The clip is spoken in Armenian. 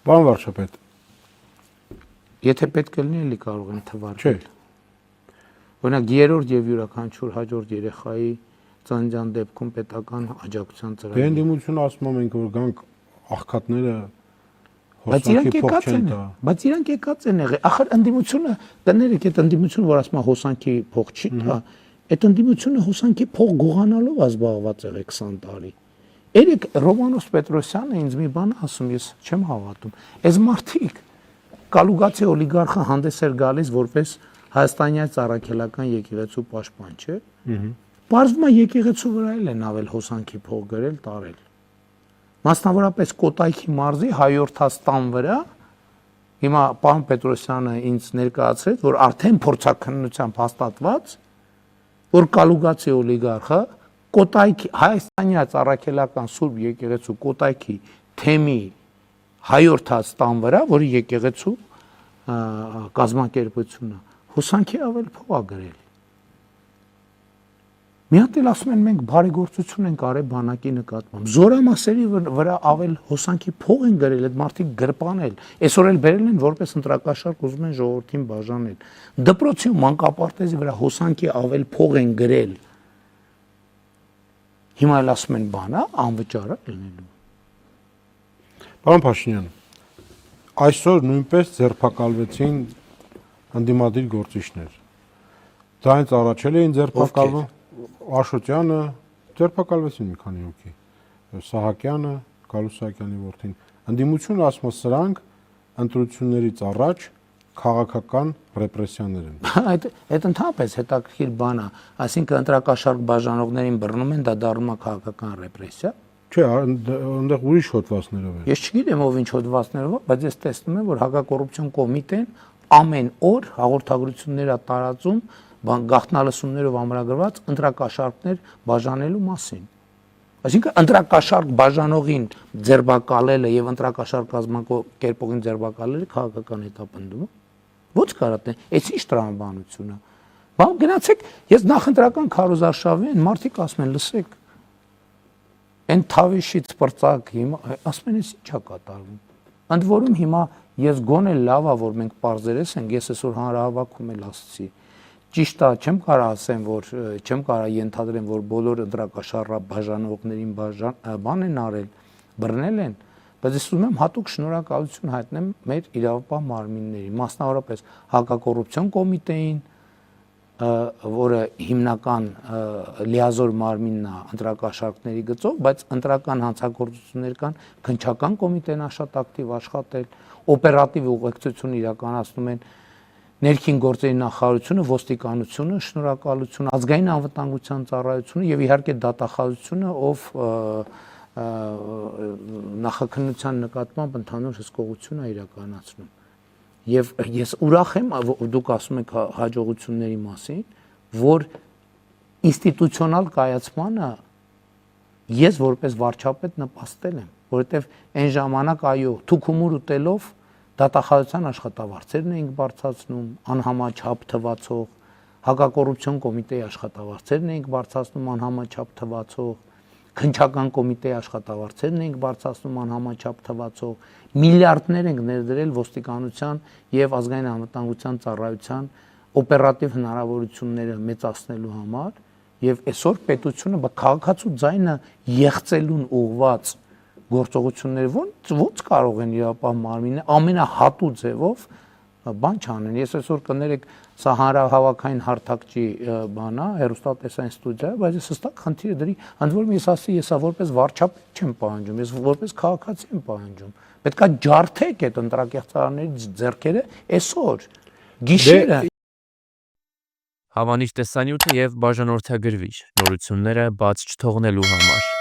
Պարոն վարչապետ, եթե պետք է լինի, էլի կարող են թվարկել։ Օրինակ երրորդ եւ յուրաքանչյուր հաջորդ երեխայի ծննդյան դեպքում պետական աջակցության ծրագիր։ Դե ընդդիմությունը ասում ենք, որ գանք աղքատները բայց իրանք եկած են, բայց իրանք եկած են եղել։ Ախր ընդդիմությունը, տներեք այդ ընդդիմությունը, որ ասում է հոսանքի փող չի տա, այդ ընդդիմությունը հոսանքի փող գողանալով է զբաղված եղել 20 տարի։ Երեք Ռոմանոս Պետրոսյանը ինձ մի բան ասում, ես չեմ հավատում։ Այս մարդիկ Կալուգացի օլիգարխը հանդես էր գալիս որպես հայաստանյան առաքելական եկեղեցու պաշտպան, չէ՞։ Պարզվում է եկեղեցու վրա են ավել հոսանքի փող գրել, տարել։ Մասնավորապես Կոտայքի մարզի հայորդաստան վրա հիմա պարոն Պետրոսյանը ինձ ներկայացրեց, որ արդեն փորձաքննությամբ հաստատված, որ Կալուգացի օլիգարխը Կոտայքի հայաստանյան առաքելական Սուրբ եկեղեցու Կոտայքի թեմի հայորդաստան վրա, որի եկեղեցու կազմակերպությունը հոսանքի ավել փող է գրել։ Մի հատ էլ ասում են մենք բարեգործություն ենք արել բանակի նկատմամբ։ Զորամասերի վրա ավել հոսանքի փող են գրել, այդ մարդիկ գրպանել։ Այսօր էլ բերել են որպես ընտրակաշարք ուզում են ժողովրդին բաժանել։ Դպրոցի մանկապարտեզի վրա հոսանքի ավել փող են գրել։ Հիմա էլ ասում են բանա, անվճար է լինելու։ Պարոն Փաշինյան, այսօր նույնպես ձերբակալվեցին ընդդիմադիր գործիչներ։ Դա հենց առաջել էին ձերբակալվում։ Աշոտյանը ձերբակալվեցին մի քանի հոգի։ Սահակյանը, Գալուստ Սահակյանի որդին։ Ընդդիմությունը ասում է սրանք ընտրություններից առաջ քաղաքական ռեպրեսիաներ են։ Այդ ընդհանրապես հետաքրքիր բան է, այսինքն ընտրակաշարք բաժանողներին բռնում են, դա դառնում է քաղաքական ռեպրեսիա։ Չէ, այնտեղ ուրիշ հոդվածներով է։ Ես չգիտեմ ով ինչ հոդվածներով է, բայց ես տեսնում եմ, որ հակակոռուպցիոն կոմիտեն ամեն օր հաղորդագրություններ է տարածում գաղտնալսումներով ամրագրված ընտրակաշարքներ բաժանելու մասին։ Այսինքն ընտրակաշարք բաժանողին ձերբակալելը եւ ընտրակաշարք կազմակերպողին ձերբակալելը քաղաքական հետապնդում է։ Ո՞նց կարա այս ինչ տրամաբանություն է։ Բան գնացեք, ես նախընտրական քարոզարշավի են մարդիկ ասում են, լսեք, այն Թավիշից պրծակ հիմա ասում են, ինչ է կատարվում։ Ընդ որում հիմա ես գոնե լավ է, որ մենք պարզերես ենք, ես այսօր հանրահավաքում էլ ասացի։ Ճիշտ է, չեմ կարող ասեմ, որ չեմ կարող ենթադրեմ, որ բոլոր ընտրակաշարը բաժանողներին բան են արել, բռնել են, բայց ես ուզում եմ հատուկ շնորհակալություն հայտնեմ մեր իրավապահ մարմինների, մասնավորապես հակակոռուպցիոն կոմիտեին, որը հիմնական լիազոր մարմինն է ընտրակաշարքների գծով, բայց ընտրական հանցագործություններ կան, քննչական կոմիտեն է շատ ակտիվ աշխատել, օպերատիվ ուղեկցություն իրականացնում են ներքին գործերի նախարարությունը, ոստիկանությունը, շնորհակալություն, ազգային անվտանգության ծառայությունը եւ իհարկե դատախազությունը, ով նախաքննության նկատմամբ ընդհանուր հսկողություն է իրականացնում։ Եվ ես ուրախ եմ, դուք ասում եք հաջողությունների մասին, որ ինստիտուցիոնալ կայացմանը ես որպես վարչապետ նպաստել եմ, որովհետև այն ժամանակ այո, թուքումուր ուտելով դատախազության աշխատավարձերն էինք բարձրացնում, անհամաչափ թվացող, հակակոռուպցիոն կոմիտեի աշխատավարձերն էինք բարձրացնում անհամաչափ թվացող, քննչական կոմիտեի աշխատավարձերն էինք բարձրացնում անհամաչափ թվացող, միլիարդներ ենք ներդրել ոստիկանության եւ ազգային անվտանգության ծառայության օպերատիվ հնարավորությունները մեծացնելու համար եւ այսօր պետությունը քաղաքացու ձայնը եղծելուն ուղղված գործողությունները ոնց կարող են իրապահ մարմինը ամենահատու ձևով բան չանեն։ Ես այսօր կներեք սա հանրահավաքային հարթակի բան է, հեռուստատեսային ստուդիա, բայց ես հստակ խնդիրը դրի, ընդ որում ես ասի, ես որպես վարչապետ չեմ պահանջում, ես որպես քաղաքացի եմ պահանջում։ Պետքա ջարդեք այդ ընտրակեղծարարների ձեռքերը այսօր, գիշերը։ Հավանիչ տեսանյութը եւ բաժանորդագրվիչ նորությունները բաց չթողնելու համար